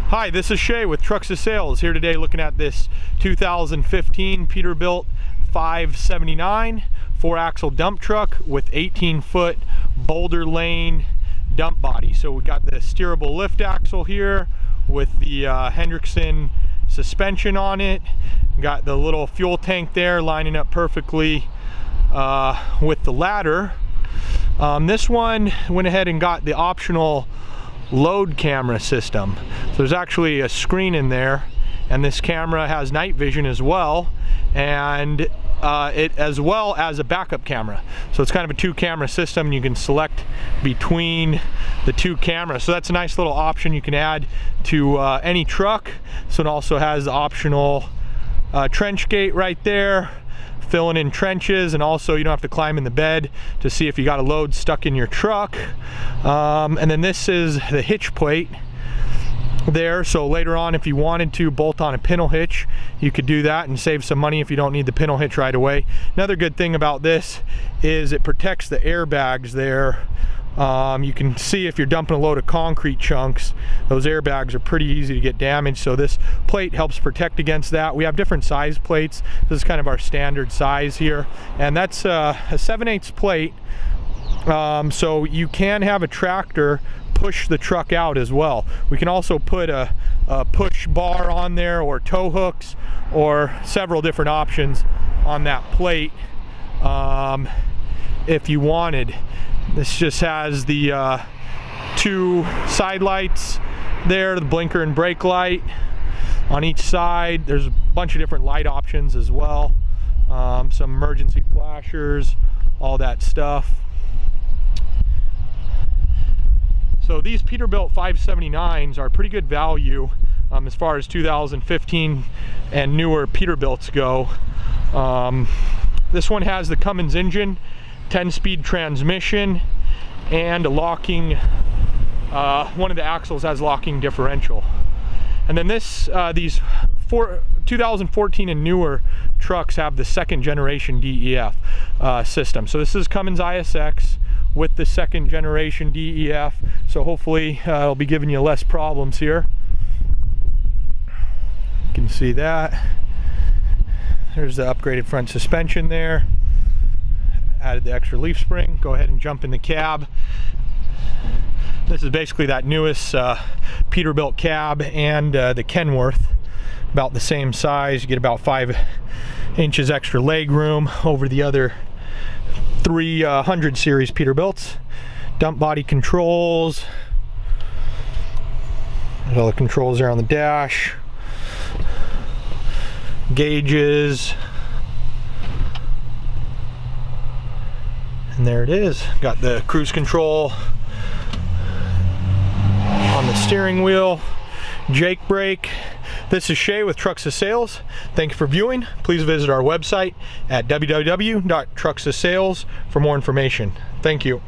Hi, this is Shay with Truxas Sales, here today looking at this 2015 Peterbilt 579 4-axle dump truck with 18-foot Boulder Lane Dump Body. So we got the steerable lift axle here with the Hendrickson suspension on it. Got the little fuel tank there lining up perfectly with the ladder. This one went ahead and got the optional load camera system. So there's actually a screen in there, and this camera has night vision as well, and it as well as a backup camera. So it's kind of a two-camera system, and you can select between the two cameras. So that's a nice little option you can add to any truck. So it also has the optional trench gate right there, filling in trenches, and also you don't have to climb in the bed to see if you got a load stuck in your truck. And then this is the hitch plate there, so later on if you wanted to bolt on a pintle hitch, you could do that and save some money if you don't need the pintle hitch right away. Another good thing about this is it protects the airbags there. You can see if you're dumping a load of concrete chunks, those airbags are pretty easy to get damaged, so this plate helps protect against that. We have different size plates. This is kind of our standard size here, and that's a 7/8 plate, so you can have a tractor push the truck out as well. We can also put a push bar on there, or tow hooks, or several different options on that plate if you wanted. This just has the two side lights there, the blinker and brake light on each side. There's a bunch of different light options as well, some emergency flashers, all that stuff. So these Peterbilt 579s are pretty good value as far as 2015 and newer Peterbilts go. This one has the Cummins engine, 10-speed transmission, and a locking, one of the axles has locking differential. And then these 2014 and newer trucks have the second generation DEF system. So this is Cummins ISX with the second generation DEF, so hopefully it'll be giving you less problems here. You can see that. There's the upgraded front suspension there. Added the extra leaf spring. Go ahead and jump in the cab. This is basically that newest Peterbilt cab and the Kenworth, about the same size. You get about 5 inches extra leg room over the other 300 series Peterbilts. Dump body controls. There's all the controls there on the dash. Gauges. And there it is. Got the cruise control on the steering wheel, Jake brake. This is Shay with Truxas Sales. Thank you for viewing. Please visit our website at www.truxassales for more information. Thank you.